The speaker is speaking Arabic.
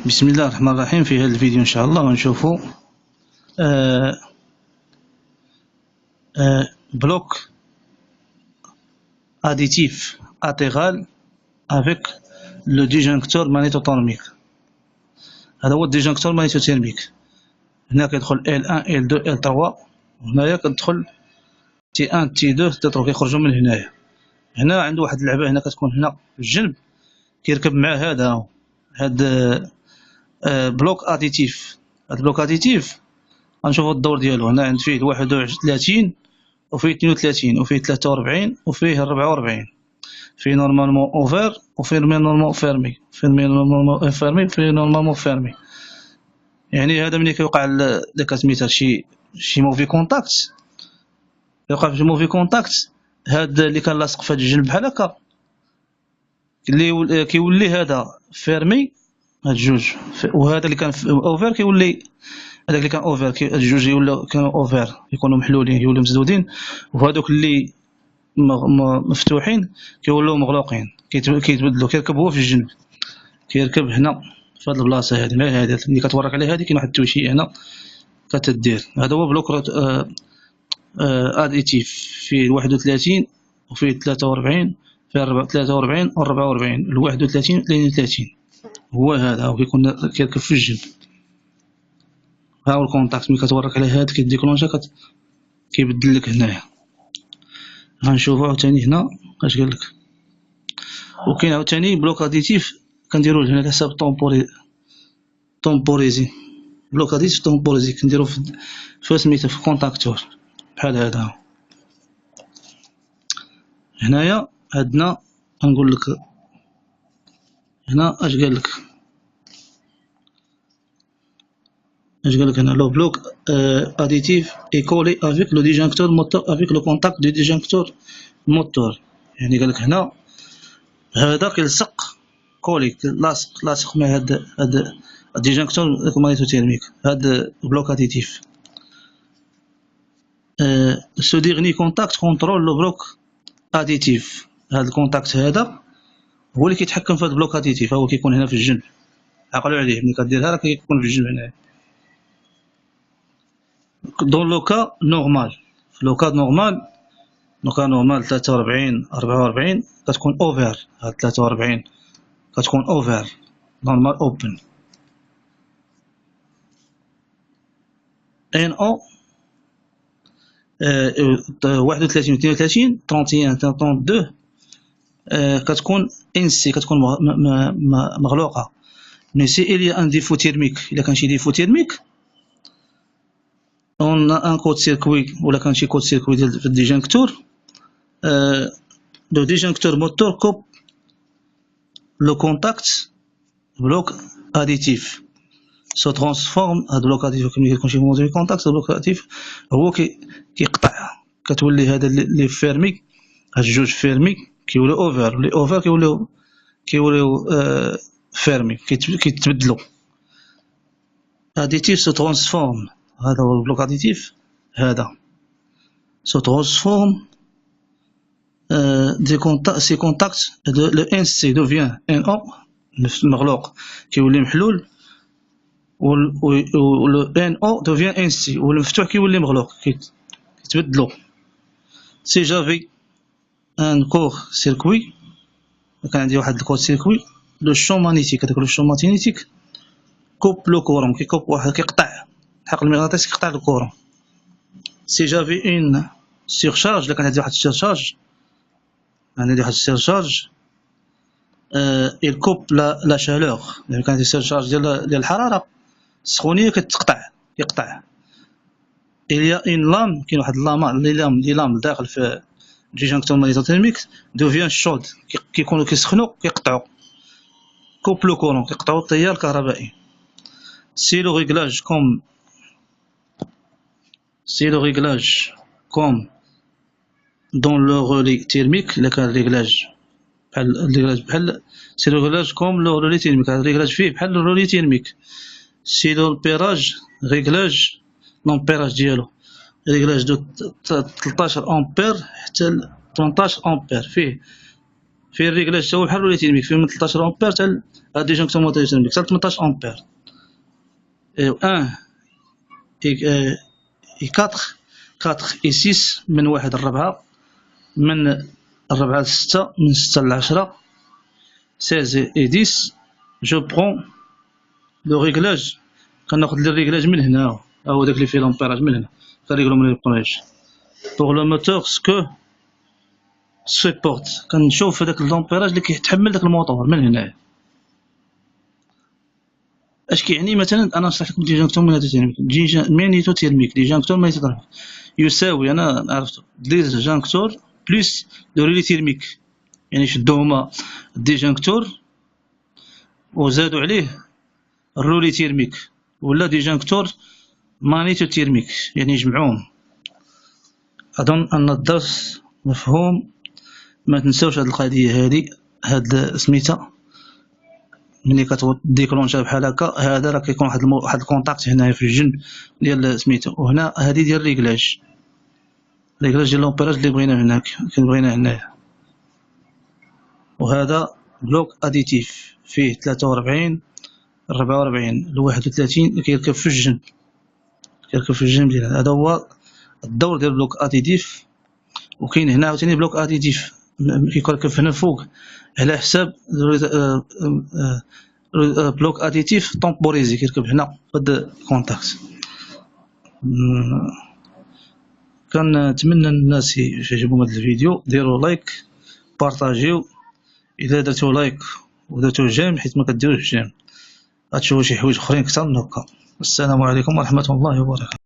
بسم الله الرحمن الرحيم. في هذا الفيديو ان شاء الله غنشوفوا بلوك additif intégral avec le disjoncteur magnétothermique. هذا هو الديجونكتور ماغنيتوثيرميك. هنا كيدخل L1 L2 L3، وهنايا كتدخل T1 T2 T3 كيخرجوا من هنايا. هنا عنده واحد اللعبه هنا كتكون هنا في الجنب كيركب مع هذا بلوك اديتيف. هذا البلوك اديتيف غنشوفوا الدور ديالو. هنا عند فيه 31 وفيه 32 وفيه 43 وفيه 44. فيه نورمالمون اوفر وفيه نورمالمون فيرمي، فيه نورمالمون فيرمي وفيه نورمالمون فيرمي. يعني هذا ملي كيوقع لك سميتها شي موفي كونتاكت، كيوقع في موفي كونتاكت، هذا اللي كان لاصق في هذا الجنب بحال هكا اللي كيولي هذا فيرمي، هاد جوج، وهذا اللي كان اوفر كيولي هذاك اللي كان اوفر، الجوج يولوا كانوا اوفر يكونوا محلولين يولوا مسدودين، وهذوك اللي مفتوحين كيولوا مغلوقين كيتبدلوا. كيركب هو في الجنب، كيركب هنا في هذه البلاصه هذه، ما هذه اللي كتورك عليها هذه كاين واحد التوشي هنا كتدير. هذا هو بلوك اديتيف فيه 31 وفيه 43 فيه 43 و 44 ال 31 و 32 هو هذا، وكيكون كيركب في الجنب. ها هو الكونتاكت ملي كتورك على هذا كيديكلونشا كيبدل لك هنايا. غنشوفو عاوتاني هنا اش قال لك. وكاين عاوتاني بلوك اديتيف كنديرو هنا على حساب طومبوريزي. بلوك اديتيف طومبوريزي كنديرو في سميتو في كونتاكتور بحال هذا. هنايا عندنا غنقول لك هنا اش قال لك. Le bloc additif est collé avec le disjoncteur moteur, avec le contact du disjoncteur moteur. يعني قال لك هنا هذا كيلصق كولي لاصق مع هذا الديجونكتور ماغنيتوثيرميك. هذا بلوك اديتيف. ce dernier contact contrôle le bloc additif. هذا الكونتاكت هذا هو اللي كيتحكم في هذا البلوك اديتيف. هو كيكون هنا في الجنب، عقلوا عليه ملي كديرها راه كيكون في الجنب هنا. Dans le cas normal، في لو كاد نورمال، لو كان نورمال 43 44 كتكون اوفر. هاد 43 كتكون اوفر نورمال اوبن. ان او 31 32 31 32 كتكون ان سي، كتكون مغلوقه. مي سي il y a un défaut thermique، الا كان شي ديفو تيرميك on a un code circuit ولا كان شي code circuit ديال في الديجونكتور. le disjoncteur moteur coupe le contact bloc additif se transforme. هذا بلوك اديتيف ملي كيكون شي موضوع كونتاكت بلوك اديتيف هو كيقطع، كتولي هذا اللي فيرمي، هاد الجوج فيرمي كيوليو اوفر، لي اوفر كيوليو فيرمي كيتبدلوا. اديتيف se transforme. هذا هو البلوك اديتيف. هذا se transforme des contacts، ces contacts le NC devient NO المغلوق كيولي محلول، و le NO devient NC والمفتوح كيولي مغلوق كيتبدلوا. سي جافي ان كور سيركوي، كان عندي واحد الكور سيركوي لو شون مانيتيك، هذاك لو شون مانيتيك كوب لو كورون، كيكوب واحد كيقطع الحق المغناطيسي كيقطع الكورون. سي جافي اون سيرشارج، الا كان عندي واحد السيرشارج، عندي واحد السيرشارج il coupe la chaleur. الا كان عندي سيرشارج ديال الحراره السخونيه كيقطع. il y a une lame، كاين واحد لي لام داخل في الديجونكتور ماغنيتوثيرميك devient chaude، كيكونوا كيسخنوا كيقطعوا coupe le courant، كيقطعوا التيار الكهربائي. si le réglage comme dans le relais thermique، الا كان الريغلاج بحال سي لو ريغلاج كوم لو رولي تيرميك، هذا الريغلاج فيه بحال الرولي تيرميك. سي لومبيراج ريغلاج لومبيراج ديالو ريغلاج دو 13 امبير حتى ل 18 امبير، فيه فيه الريكلاج تا هو بحال رولي فيه من 13 امبير حتى ديجونكتور موتور تيرميك حتى 18 امبير. و 1 اي 4 اي 6 من 1 ل4 من 4 ل 6 من 6 ل 10 16 اي 10. جو برون لو ريكلاج كناخد لي الريكلاج من هنا ها هو داك اللي فيه لامبيراج من هنا كنريكلو من البرونيج بوغ لو موتور سكو سيبورت كنشوف هداك لامبيراج اللي كيتحمل داك الموتور من هنايا. اش كيعني مثلا انا نشرح لكم ديجونكتور مانيتو تيرميك ديجونكتور مانيتو تيرميك يساوي انا عرفتو ديجونكتور بلس لو ريلي تيرميك يعني شدو هما الديجونكتور وزادوا عليه الرولي تيرميك ولا ديجونكتور مانيتو تيرميك يعني جمعوهم. اظن ان الدرس مفهوم. ما تنساوش هاد القضيه هادي هاد سميتها ملي كتديكلونشا بحال هكا هذا راه كيكون واحد الكونتاكت هنايا في الجنب ديال سميتو وهنا هادي ديال الريكلاج ديال لومبيراج اللي بغينا هناك كنبغينا هنايا. وهذا بلوك اديتيف فيه 43 44 ل 31 كيركب في الجنب ديال هذا هو الدور ديال بلوك اديتيف. وكاين هنا عاوتاني بلوك اديتيف كيركب هنا فوق على حساب بلوك اديتيف طومبوريزي كيركب هنا في هاد الكونتاكت. كنتمنى الناس يعجبهم هذا الفيديو ديروا لايك بارطاجيو. اذا درتو لايك ودرتو جيم حيت ما كديروش جيم غتشوفوا شي حوايج اخرين اكثر من هكا. السلام عليكم ورحمه الله وبركاته.